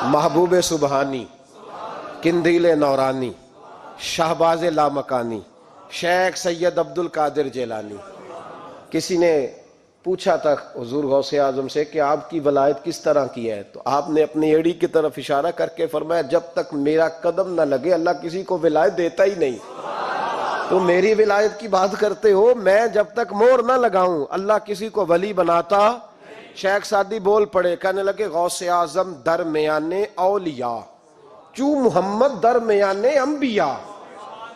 محبوب سبحانی، قندیل نورانی، شہباز لامکانی، شیخ سید عبد القادر جیلانی۔ کسی نے پوچھا تھا حضور غوث اعظم سے کہ آپ کی ولایت کس طرح کی ہے، تو آپ نے اپنی ایڑی کی طرف اشارہ کر کے فرمایا جب تک میرا قدم نہ لگے اللہ کسی کو ولایت دیتا ہی نہیں۔ تو میری ولایت کی بات کرتے ہو، میں جب تک مور نہ لگاؤں اللہ کسی کو ولی بناتا۔ شیخ سعدی بول پڑے، کہنے لگے غوث اعظم درمیان اولیاء چوں محمد درمیان انبیاء۔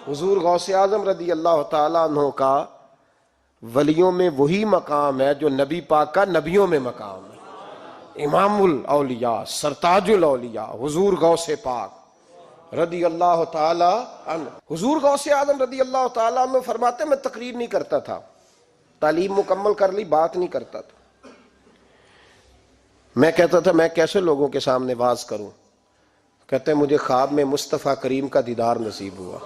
حضور غوث اعظم رضی اللہ تعالیٰ عنہ کا ولیوں میں وہی مقام ہے جو نبی پاک کا نبیوں میں مقام ہے۔ امام الاولیاء، سرتاج الاولیاء حضور غوث پاک رضی اللہ تعالی عنہ۔ حضور غوث اعظم رضی اللہ تعالی عنہ فرماتے میں تقریر نہیں کرتا تھا، تعلیم مکمل کر لی بات نہیں کرتا تھا۔ میں کہتا تھا میں کیسے لوگوں کے سامنے واز کروں، کہتے ہیں مجھے خواب میں مصطفیٰ کریم کا دیدار نصیب ہوا۔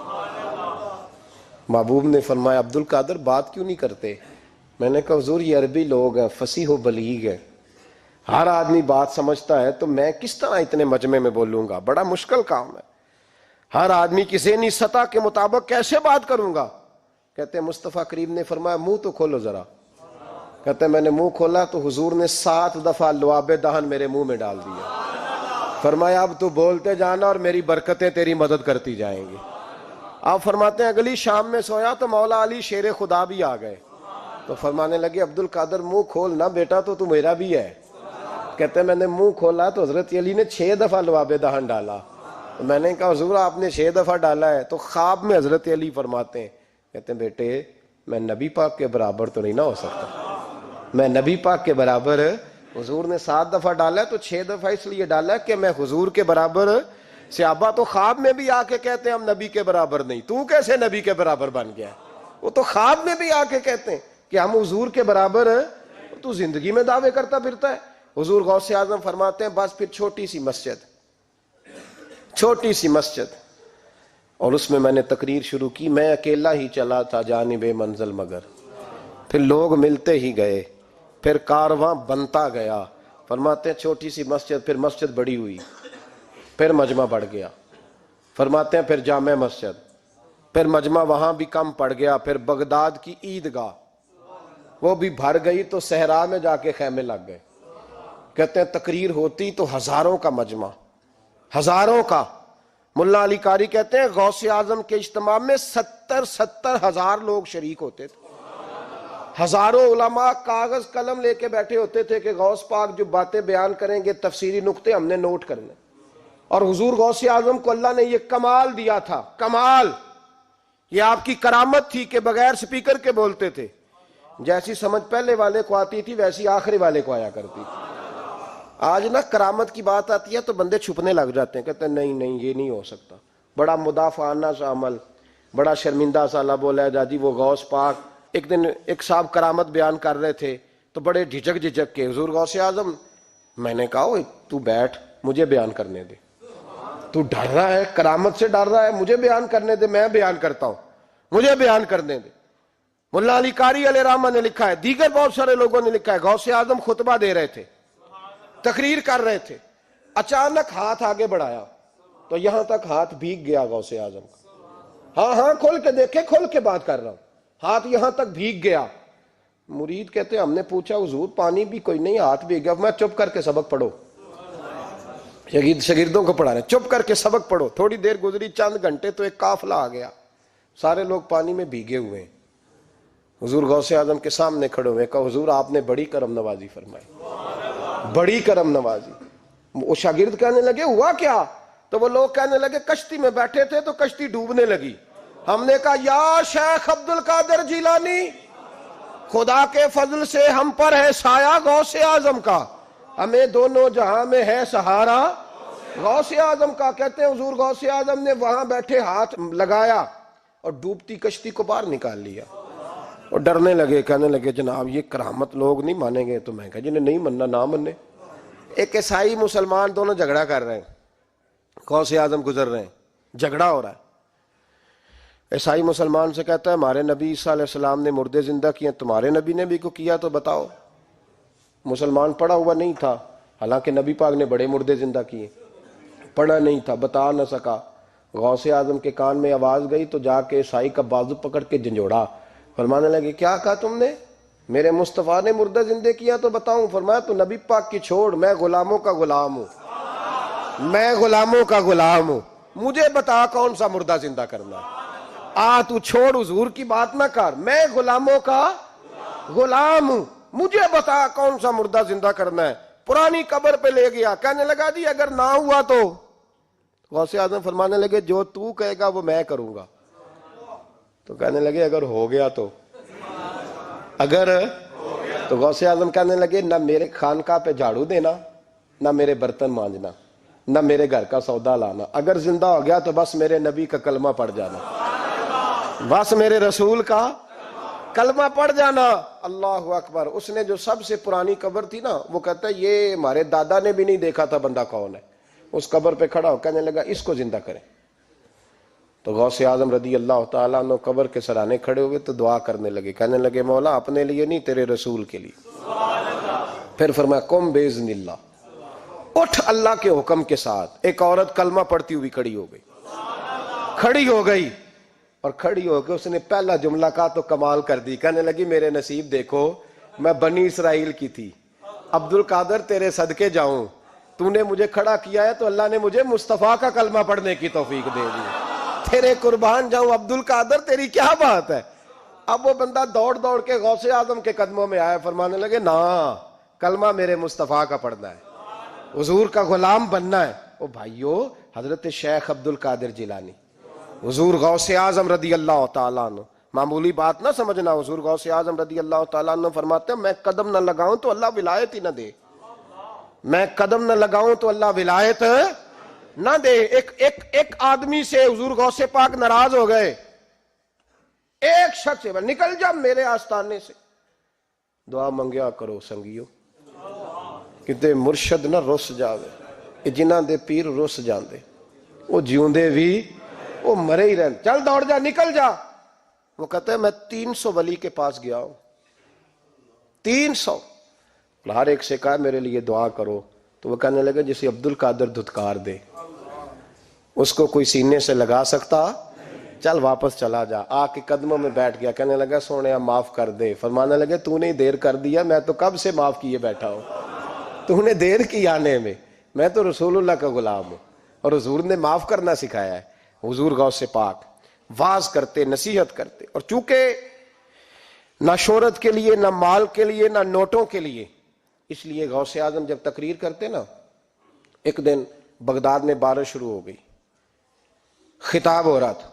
محبوب نے فرمایا عبد القادر بات کیوں نہیں کرتے؟ میں نے کہا حضور یہ عربی لوگ ہیں، فصیح و بلیغ ہیں، ہر آدمی بات سمجھتا ہے، تو میں کس طرح اتنے مجمع میں بولوں گا، بڑا مشکل کام ہے، ہر آدمی کی ذہنی سطح کے مطابق کیسے بات کروں گا؟ کہتے ہیں مصطفیٰ کریم نے فرمایا منہ تو کھولو ذرا۔ کہتے ہیں میں نے منہ کھولا تو حضور نے 7 دفعہ لعاب دہن میرے منہ میں ڈال دیا۔ فرمایا اب تو بولتے جانا اور میری برکتیں تیری مدد کرتی جائیں گی۔ آپ فرماتے ہیں اگلی شام میں سویا تو مولا علی شیر خدا بھی آ گئے، تو فرمانے لگے عبد القادر منہ کھول نہ بیٹا تو میرا بھی ہے۔ کہتے ہیں میں نے منہ کھولا تو حضرت علی نے 6 دفعہ لعاب دہن ڈالا۔ میں نے کہا حضور آپ نے 6 دفعہ ڈالا ہے، تو خواب میں حضرت علی فرماتے ہیں، کہتے ہیں بیٹے میں نبی پاک کے برابر تو نہیں نہ ہو سکتا، میں نبی پاک کے برابر، حضور نے 7 دفعہ ڈالا ہے تو 6 دفعہ اس لیے ڈالا ہے کہ میں حضور کے برابر۔ صحابہ تو خواب میں بھی آ کے کہتے ہیں ہم نبی کے برابر نہیں، تو کیسے نبی کے برابر بن گیا؟ وہ تو خواب میں بھی آ کے کہتے ہیں کہ ہم حضور کے برابر ہیں، تو زندگی میں دعوے کرتا پھرتا ہے۔ حضور غوث اعظم فرماتے ہیں بس پھر چھوٹی سی مسجد، اور اس میں نے تقریر شروع کی، میں اکیلا ہی چلا تھا جانب منزل مگر، پھر لوگ ملتے ہی گئے، پھر کارواں بنتا گیا۔ فرماتے ہیں چھوٹی سی مسجد، پھر مسجد بڑی ہوئی، پھر مجمع بڑھ گیا۔ فرماتے ہیں پھر جامع مسجد، پھر مجمع وہاں بھی کم پڑ گیا، پھر بغداد کی عیدگاہ وہ بھی بھر گئی تو صحرا میں جا کے خیمے لگ گئے۔ کہتے ہیں تقریر ہوتی تو ہزاروں کا مجمع، ہزاروں کا۔ ملا علی قاری کہتے ہیں غوث اعظم کے اجتماع میں 70 ہزار لوگ شریک ہوتے تھے، ہزاروں علماء کاغذ قلم لے کے بیٹھے ہوتے تھے کہ غوث پاک جو باتیں بیان کریں گے تفسیری نقطے ہم نے نوٹ کرنے۔ اور حضور غوث اعظم کو اللہ نے یہ کمال دیا تھا، کمال، یہ آپ کی کرامت تھی کہ بغیر سپیکر کے بولتے تھے، جیسی سمجھ پہلے والے کو آتی تھی ویسی آخری والے کو آیا کرتی تھی۔ آج نا کرامت کی بات آتی ہے تو بندے چھپنے لگ جاتے ہیں، کہتے ہیں نہیں یہ نہیں ہو سکتا، بڑا مدافعانہ سا عمل، بڑا شرمندہ سا لب و لہجہ جی وہ غوث پاک۔ ایک دن ایک صاحب کرامت بیان کر رہے تھے تو بڑے جھجک کے حضور غوث اعظم، میں نے کہا تو بیٹھ مجھے بیان کرنے دے، تو ڈر رہا ہے کرامت سے ڈر رہا ہے، مجھے بیان کرنے دے، میں بیان کرتا ہوں، مجھے بیان کرنے دے۔ ملا علی قاری علیہ رحمہ نے لکھا ہے، دیگر بہت سارے لوگوں نے لکھا ہے، غوث اعظم خطبہ دے رہے تھے، تقریر کر رہے تھے، اچانک ہاتھ آگے بڑھایا تو یہاں تک ہاتھ بھیگ گیا غوث اعظم کا۔ ہاں کھول کے دیکھے، کھول کے بات کر رہا ہوں، ہاتھ یہاں تک بھیگ گیا۔ مرید کہتے ہیں ہم نے پوچھا حضور پانی بھی کوئی نہیں، ہاتھ بھیگ گیا۔ میں چپ کر کے سبق پڑھو، شاگردوں کو پڑھا رہے ہیں، چپ کر کے سبق پڑھو۔ تھوڑی دیر گزری، چند گھنٹے تو ایک قافلہ آ گیا، سارے لوگ پانی میں بھیگے ہوئے ہیں، حضور غوث اعظم کے سامنے کھڑے ہوئے، کہا حضور آپ نے بڑی کرم نوازی فرمائی، بڑی کرم نوازی۔ وہ شاگرد کہنے لگے ہوا کیا؟ تو وہ لوگ کہنے لگے کشتی میں بیٹھے تھے تو کشتی ڈوبنے لگی، ہم نے کہا یا شیخ عبد القادر جیلانی، خدا کے فضل سے ہم پر ہے سایہ غوث اعظم کا، ہمیں دونوں جہاں میں ہے سہارا غوث اعظم کا۔ کہتے ہیں حضور غوث اعظم نے وہاں بیٹھے ہاتھ لگایا اور ڈوبتی کشتی کو باہر نکال لیا، اور ڈرنے لگے، کہنے لگے جناب یہ کرامت لوگ نہیں مانیں گے۔ تو میں کہا جنہیں نہیں مننا نہ مننے۔ ایک عیسائی مسلمان دونوں جھگڑا کر رہے ہیں، غوث اعظم گزر رہے ہیں، جھگڑا ہو رہا ہے۔ عیسائی مسلمان سے کہتا ہے ہمارے نبی عیسیٰ علیہ السلام نے مردے زندہ کیے، تمہارے نبی نے بھی کو کیا تو بتاؤ۔ مسلمان پڑھا ہوا نہیں تھا، حالانکہ نبی پاک نے بڑے مردے زندہ کیے۔ پڑھا نہیں تھا، بتا نہ سکا۔ غوث اعظم کے کان میں آواز گئی تو جا کے عیسائی کا بازو پکڑ کے جھنجھوڑا، فرمانے لگے کیا کہا تم نے؟ میرے مصطفیٰ نے مردہ زندے کیا تو بتاؤں؟ فرمایا تو نبی پاک کی چھوڑ، میں غلاموں کا غلام ہوں، میں غلاموں کا غلام ہوں، مجھے بتا کون سا مردہ زندہ کرنا ہے۔ تو چھوڑ حضور کی بات نہ کر، میں غلاموں کا غلام ہوں، مجھے بتا کون سا مردہ زندہ کرنا ہے۔ پرانی قبر پہ لے گیا، کہنے لگا جی اگر نہ ہوا تو؟ غوث اعظم فرمانے لگے جو تو کہے گا وہ میں کروں گا۔ تو کہنے لگے اگر ہو گیا تو؟ اگر تو غوث اعظم کہنے لگے نہ میرے خانقاہ پہ جھاڑو دینا، نہ میرے برتن مانجنا، نہ میرے گھر کا سودا لانا، اگر زندہ ہو گیا تو بس میرے نبی کا کلمہ پڑھ جانا، بس میرے رسول کا کلمہ پڑھ جانا۔ اللہ اکبر۔ اس نے جو سب سے پرانی قبر تھی نا، وہ کہتا ہے یہ ہمارے دادا نے بھی نہیں دیکھا تھا بندہ کون ہے۔ اس قبر پہ کھڑا ہو کہنے لگا اس کو زندہ کریں۔ تو غوث اعظم رضی اللہ تعالیٰ عنہ قبر کے سرانے کھڑے ہوئے تو دعا کرنے لگے، کہنے لگے مولا اپنے لیے نہیں، تیرے رسول کے لیے۔ پھر فرمایا قم باذن اللہ، اٹھ اللہ کے حکم کے ساتھ۔ ایک عورت کلمہ پڑھتی ہوئی کھڑی ہو گئی، کھڑی ہو گئی، اور کھڑی ہو کے اس نے پہلا جملہ کہا تو کمال کر دی، کہنے لگی میرے نصیب دیکھو، میں بنی اسرائیل کی تھی، عبد القادر تیرے صدقے جاؤں، تو نے مجھے کھڑا کیا ہے تو اللہ نے مجھے مصطفیٰ کا کلمہ پڑھنے کی توفیق دے دی، تیرے قربان جاؤں عبد القادر، تیری کیا بات ہے۔ اب وہ بندہ دوڑ دوڑ کے غوث اعظم کے قدموں میں آیا، فرمانے لگے نا کلمہ میرے مصطفیٰ کا پڑھنا ہے، حضور کا غلام بننا ہے۔ او بھائیو، حضرت شیخ عبد القادر جیلانی، حضور غوث اعظم رضی اللہ تعالیٰ عنہ، معمولی بات نہ سمجھنا، حضور غوث اعظم رضی اللہ تعالیٰ عنہ فرماتے ہیں میں قدم نہ لگاؤں تو اللہ ولایت ہی نہ دے، میں قدم نہ لگاؤں تو اللہ ولایت نہ دے۔ ایک آدمی سے حضور غوث پاک ناراض ہو گئے، ایک شخص سے نکل جا میرے آستانے سے۔ دعا منگیا کرو سنگیو، کتے مرشد نہ رس جاوے، جنہاں دے پیر رس جاندے، وہ جیوندے بھی وہ مرے ہی رہن، چل دوڑ جا نکل جا۔ وہ کہتا ہے میں 300 ولی کے پاس گیا ہوں، 300، ہر ایک سے کہا میرے لیے دعا کرو۔ تو وہ کہنے لگے جسے عبد القادر دھتکار دے اس کو کوئی سینے سے لگا سکتا؟ چل واپس چلا جا۔ آ کے قدموں میں بیٹھ گیا، کہنے لگا سونے معاف کر دے۔ فرمانے لگے تو نے دیر کر دیا، میں تو کب سے معاف کیے بیٹھا ہوں، تو نے دیر کی آنے میں تو رسول اللہ کا غلام ہوں، اور حضور نے معاف کرنا سکھایا ہے۔ حضور غوث پاک واز کرتے، نصیحت کرتے، اور چونکہ نہ شہرت کے لیے، نہ مال کے لیے، نہ نوٹوں کے لیے، اس لیے غوث اعظم جب تقریر کرتے نا، ایک دن بغداد میں بارش شروع ہو گئی، خطاب ہو رہا تھا،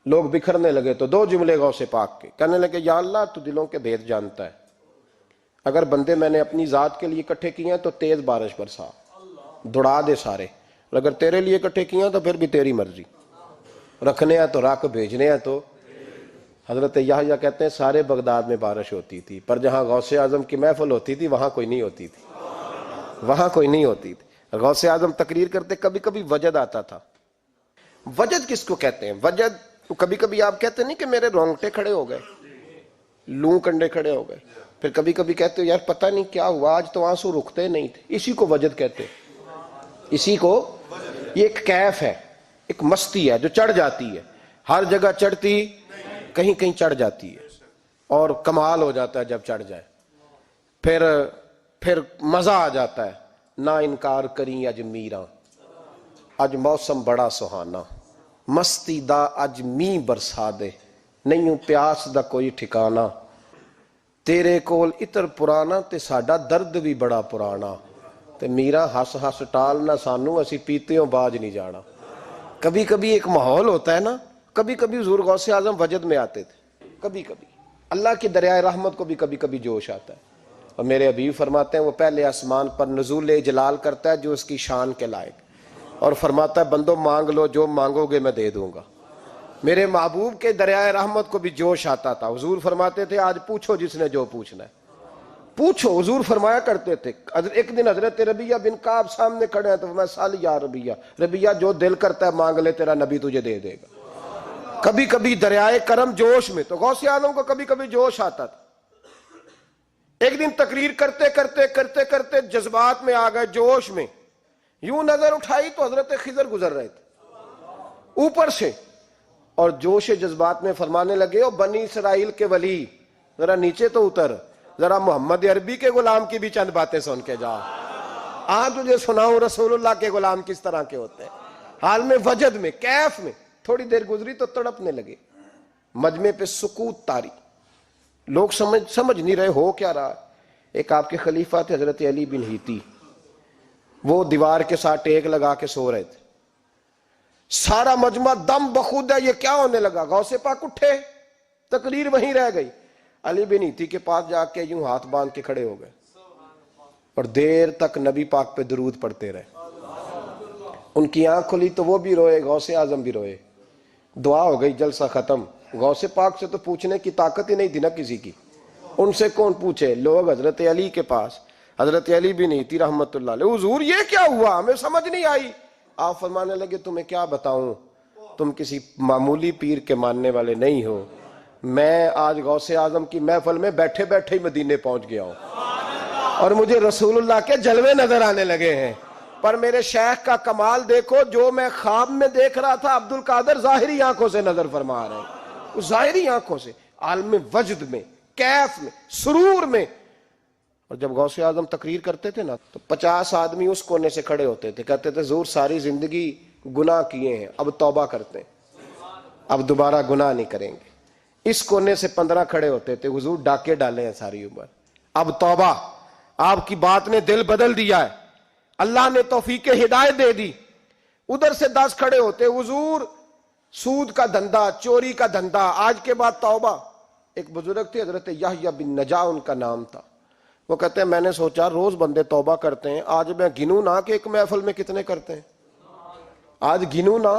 لوگ بکھرنے لگے تو 2 جملے غوث پاک کے، کہنے لگے یا اللہ تو دلوں کے بھید جانتا ہے، اگر بندے میں نے اپنی ذات کے لیے اکٹھے کیے ہیں تو تیز بارش برسا، دوڑا دے سارے، اور اگر تیرے لیے اکٹھے کیے ہیں تو پھر بھی تیری مرضی، رکھنے ہیں تو رکھ، بھیجنے ہیں تو۔ حضرت یحییٰ کہتے ہیں سارے بغداد میں بارش ہوتی تھی، پر جہاں غوث اعظم کی محفل ہوتی تھی وہاں کوئی نہیں ہوتی تھی، وہاں کوئی نہیں ہوتی تھی۔ غوث اعظم تقریر کرتے کبھی کبھی وجد آتا تھا۔ وجد کس کو کہتے ہیں؟ وجد کبھی کبھی آپ کہتے نہیں کہ میرے رونگٹے کھڑے ہو گئے، لوں کنڈے کھڑے ہو گئے، پھر کبھی کبھی کہتے ہو یار پتہ نہیں کیا ہوا آج تو آنسو رکتے نہیں تھے، اسی کو وجد کہتے ہیں۔ اسی کو، یہ ایک کیف ہے، ایک مستی ہے جو چڑھ جاتی ہے، ہر جگہ چڑھتی کہیں کہیں چڑھ جاتی ہے، اور کمال ہو جاتا ہے جب چڑھ جائے، پھر مزہ آ جاتا ہے۔ نہ انکار کریں اج میراں، اج موسم بڑا سہانا، مستی دا اج می برسا دے، نہیں پیاس دا کوئی ٹھکانا، تیرے کول اتر پرانا تے ساڈا درد بھی بڑا پرانا، تے میرا ہس ہس ٹال نہ سانو اسی پیتیوں باج نہیں جانا۔ کبھی کبھی ایک ماحول ہوتا ہے نا، کبھی کبھی حضور غوث اعظم وجد میں آتے تھے، کبھی کبھی اللہ کی دریائے رحمت کو بھی کبھی کبھی جوش آتا ہے، اور میرے حبیب فرماتے ہیں وہ پہلے آسمان پر نزول جلال کرتا ہے جو اس کی شان کے لائق، اور فرماتا ہے بندو مانگ لو جو مانگو گے میں دے دوں گا۔ میرے محبوب کے دریائے رحمت کو بھی جوش آتا تھا، حضور فرماتے تھے آج پوچھو جس نے جو پوچھنا ہے پوچھو، حضور فرمایا کرتے تھے۔ ایک دن حضرت ربیہ بن کعب سامنے کھڑے ہیں تو میں سال یا ربیہ، ربیہ جو دل کرتا ہے مانگ لے تیرا نبی تجھے دے دے گا۔ کبھی کبھی دریائے کرم جوش میں، تو غوث اعظم کو کبھی کبھی جوش آتا تھا۔ ایک دن تقریر کرتے کرتے کرتے کرتے جذبات میں آ گئے، جوش میں، یوں نظر اٹھائی تو حضرت خضر گزر رہے تھے اوپر سے، اور جوش جذبات میں فرمانے لگے، او بنی اسرائیل کے ولی ذرا نیچے تو اتر، ذرا محمد عربی کے غلام کی بھی چند باتیں سن کے جا، آج تجھے سناؤں رسول اللہ کے غلام کس طرح کے ہوتے ہیں۔ حال میں وجد میں کیف میں تھوڑی دیر گزری تو تڑپنے لگے، مجمع پہ سکوت طاری، لوگ سمجھ نہیں رہے ہو کیا رہا۔ ایک آپ کے خلیفہ تھے حضرت علی بن ہیتی، وہ دیوار کے ساتھ ٹیک لگا کے سو رہے تھے، سارا مجمع دم بخود ہے، یہ کیا ہونے لگا؟ غوث پاک اٹھے، تقریر وہیں رہ گئی، علی بن ہیتی کے پاس جا کے یوں ہاتھ باندھ کے کھڑے ہو گئے اور دیر تک نبی پاک پہ درود پڑھتے رہے۔ ان کی آنکھ کھلی تو وہ بھی روئے، غوث اعظم بھی روئے، دعا ہو گئی، جلسہ ختم۔ غوث پاک سے تو پوچھنے کی طاقت ہی نہیں تھی نا کسی کی، ان سے کون پوچھے؟ لوگ حضرت علی کے پاس، حضرت علی بھی نہیں تھی رحمت اللہ علیہ، حضور یہ کیا ہوا؟ ہمیں سمجھ نہیں آئی۔ آپ فرمانے لگے تمہیں کیا بتاؤں، تم کسی معمولی پیر کے ماننے والے نہیں ہو، میں آج غوث اعظم کی محفل میں بیٹھے بیٹھے ہی مدینے پہنچ گیا ہوں اور مجھے رسول اللہ کے جلوے نظر آنے لگے ہیں، پر میرے شیخ کا کمال دیکھو، جو میں خواب میں دیکھ رہا تھا عبد القادر ظاہری آنکھوں سے نظر فرما رہے ہیں، ظاہری آنکھوں سے، عالم وجد میں، کیف میں، سرور میں۔ اور جب غوث اعظم تقریر کرتے تھے نا تو 50 آدمی اس کونے سے کھڑے ہوتے تھے، کہتے تھے حضور ساری زندگی گناہ کیے ہیں، اب توبہ کرتے ہیں، اب دوبارہ گناہ نہیں کریں گے۔ اس کونے سے 15 کھڑے ہوتے تھے، حضور ڈاکے ڈالے ہیں ساری عمر، اب توبہ، آپ کی بات نے دل بدل دیا ہے، اللہ نے توفیق ہدایت دے دی۔ ادھر سے 10 کھڑے ہوتے، حضور سود کا دھندا، چوری کا دھندا، آج کے بعد توبہ۔ ایک بزرگ تھے حضرت یحییٰ بن نجا ان کا نام تھا، وہ کہتے ہیں میں نے سوچا روز بندے توبہ کرتے ہیں، آج میں گنوں نہ کہ ایک محفل میں کتنے کرتے ہیں، آج گنوں نہ۔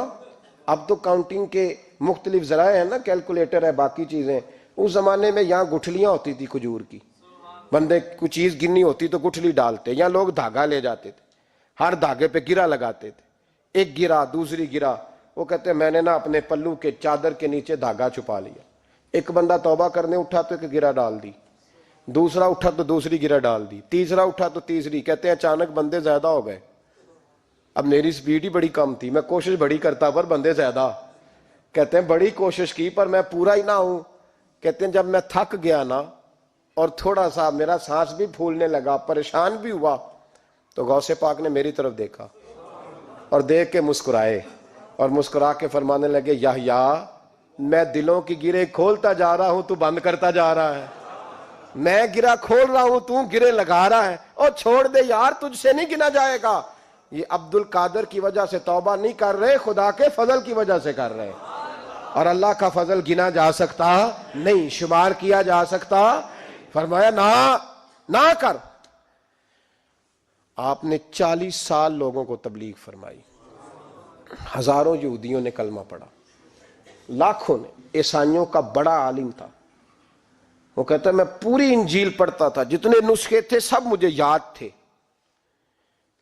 اب تو کاؤنٹنگ کے مختلف ذرائع ہیں نا، کیلکولیٹر ہے، باقی چیزیں۔ اس زمانے میں یہاں گٹھلیاں ہوتی تھی کھجور کی، بندے کوئی چیز گننی ہوتی تو گٹھلی ڈالتے، یا لوگ دھاگا لے جاتے تھے، ہر دھاگے پہ گرہ لگاتے تھے، ایک گرہ دوسری گرہ۔ وہ کہتے ہیں میں نے نا اپنے پلو کے چادر کے نیچے دھاگا چھپا لیا، ایک بندہ توبہ کرنے اٹھا تو ایک گرہ ڈال دی، دوسرا اٹھا تو دوسری گرہ ڈال دی، تیسرا اٹھا تو تیسری۔ کہتے ہیں اچانک بندے زیادہ ہو گئے، اب میری سپیڈ ہی بڑی کم تھی، میں کوشش بڑی کرتا پر بندے زیادہ۔ کہتے ہیں بڑی کوشش کی پر میں پورا ہی نہ ہوں۔ کہتے ہیں جب میں تھک گیا نا اور تھوڑا سا میرا سانس بھی پھولنے لگا، پریشان بھی ہوا، تو غوث پاک نے میری طرف دیکھا اور دیکھ کے مسکرائے اور مسکرا کے فرمانے لگے یحییٰ میں دلوں کی گرے کھولتا جا رہا ہوں، تو بند کرتا جا رہا ہے، میں گرہ کھول رہا ہوں، تو گرے لگا رہا ہے، اور چھوڑ دے یار، تجھ سے نہیں گنا جائے گا۔ یہ عبد القادر کی وجہ سے توبہ نہیں کر رہے، خدا کے فضل کی وجہ سے کر رہے، اور اللہ کا فضل گنا جا سکتا نہیں، شمار کیا جا سکتا۔ فرمایا نہ کر۔ آپ نے 40 سال لوگوں کو تبلیغ فرمائی، ہزاروں یہودیوں نے کلمہ پڑھا، لاکھوں نے۔ عیسائیوں کا بڑا عالم تھا، وہ کہتا ہے میں پوری انجیل پڑھتا تھا، جتنے نسخے تھے سب مجھے یاد تھے،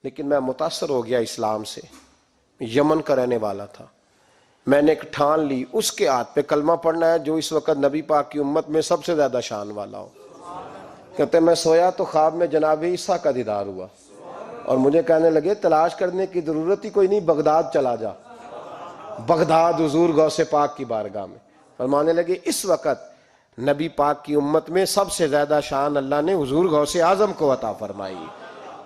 لیکن میں متاثر ہو گیا اسلام سے۔ یمن کا رہنے والا تھا، میں نے ایک ٹھان لی اس کے ہاتھ پہ کلمہ پڑھنا ہے جو اس وقت نبی پاک کی امت میں سب سے زیادہ شان والا ہو۔ کہتے ہیں میں سویا تو خواب میں جناب عیسیٰ کا دیدار ہوا، اور مجھے کہنے لگے تلاش کرنے کی ضرورت ہی کوئی نہیں، بغداد چلا جا۔ بغداد حضور غوث پاک کی بارگاہ میں فرمانے لگے اس وقت نبی پاک کی امت میں سب سے زیادہ شان اللہ نے حضور غوث اعظم کو عطا فرمائی،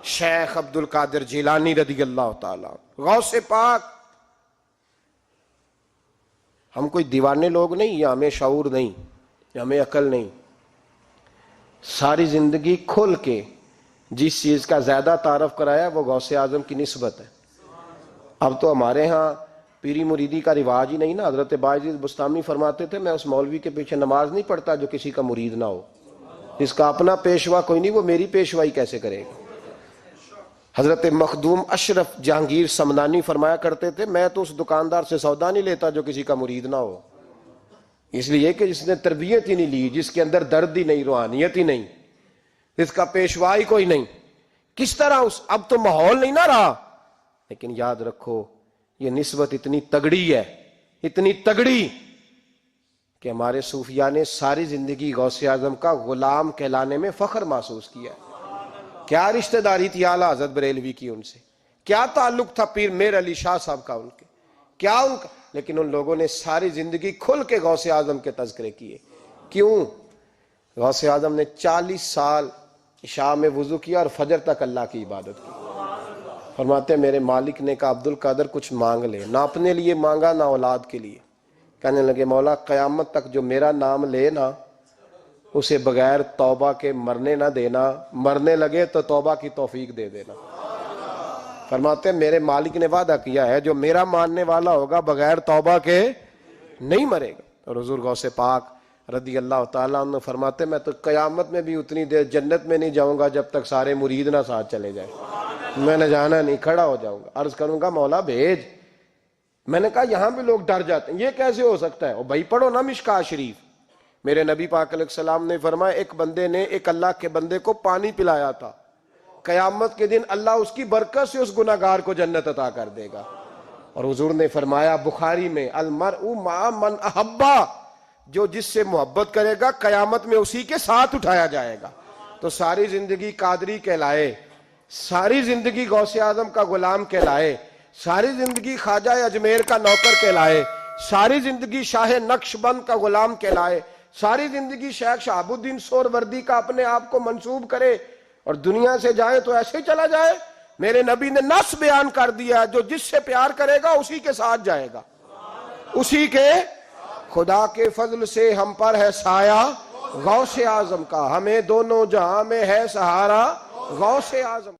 شیخ عبد القادر جیلانی رضی اللہ تعالیٰ غوث پاک۔ ہم کوئی دیوانے لوگ نہیں، یا ہمیں شعور نہیں، یا ہمیں عقل نہیں، ساری زندگی کھل کے جس چیز کا زیادہ تعارف کرایا وہ غوث اعظم کی نسبت ہے۔ اب تو ہمارے ہاں پیری مریدی کا رواج ہی نہیں نا۔ حضرت باعزید بستامی فرماتے تھے میں اس مولوی کے پیچھے نماز نہیں پڑھتا جو کسی کا مرید نہ ہو، جس کا اپنا پیشوا کوئی نہیں وہ میری پیشوائی کیسے کرے گا۔ حضرت مخدوم اشرف جہانگیر سمنانی فرمایا کرتے تھے میں تو اس دکاندار سے سودا نہیں لیتا جو کسی کا مرید نہ ہو، اس لیے کہ جس نے تربیت ہی نہیں لی، جس کے اندر درد ہی نہیں، روحانیت ہی نہیں، جس کا پیشوا ہی کوئی نہیں، کس طرح اب تو ماحول نہیں نہ رہا۔ لیکن یاد رکھو یہ نسبت اتنی تگڑی ہے، اتنی تگڑی کہ ہمارے صوفیاء نے ساری زندگی غوث اعظم کا غلام کہلانے میں فخر محسوس کیا۔ کیا رشتہ داری تھی اعلیٰ حضرت بریلوی کی ان سے، کیا تعلق تھا پیر میر علی شاہ صاحب کا ان کے، کیا ان کا، لیکن ان لوگوں نے ساری زندگی کھل کے غوث اعظم کے تذکرے کیے. کیوں؟ غوث اعظم نے 40 سال عشاء میں وضو کیا اور فجر تک اللہ کی عبادت کی. فرماتے ہیں میرے مالک نے کہا عبد القادر کچھ مانگ لے. نہ اپنے لیے مانگا نہ اولاد کے لیے. کہنے لگے مولا قیامت تک جو میرا نام لے نا اسے بغیر توبہ کے مرنے نہ دینا، مرنے لگے تو توبہ کی توفیق دے دینا. فرماتے ہیں میرے مالک نے وعدہ کیا ہے جو میرا ماننے والا ہوگا بغیر توبہ کے نہیں مرے گا. اور حضور غوث پاک رضی اللہ تعالیٰ عنہ فرماتے میں تو قیامت میں بھی اتنی دیر جنت میں نہیں جاؤں گا جب تک سارے مرید نہ ساتھ چلے جائیں. میں نے جانا نہیں، کھڑا ہو جاؤں گا، عرض کروں گا مولا بھیج. میں نے کہا یہاں بھی لوگ ڈر جاتے ہیں، یہ کیسے ہو سکتا ہے؟ بھائی پڑھو نا مشکاہ شریف. میرے نبی پاک علیہ السلام نے فرمایا ایک بندے نے ایک اللہ کے بندے کو پانی پلایا تھا، قیامت کے دن اللہ اس کی برکت سے اس گناہگار کو جنت عطا کر دے گا. اور حضور نے فرمایا بخاری میں المرء مع من احبا، جو جس سے محبت کرے گا قیامت میں اسی کے ساتھ اٹھایا جائے گا. تو ساری زندگی قادری کہلائے، ساری زندگی غوث اعظم کا غلام کہلائے، ساری زندگی خواجہ اجمیر کا نوکر کہلائے، ساری زندگی شاہ نقش بند کا غلام کہلائے، ساری زندگی شیخ شہاب الدین سہروردی کا اپنے آپ کو منسوب کرے اور دنیا سے جائے تو ایسے ہی چلا جائے. میرے نبی نے نص بیان کر دیا جو جس سے پیار کرے گا اسی کے ساتھ جائے گا، اسی کے. خدا کے فضل سے ہم پر ہے سایہ غوث اعظم کا، ہمیں دونوں جہاں میں ہے سہارا غوث اعظم.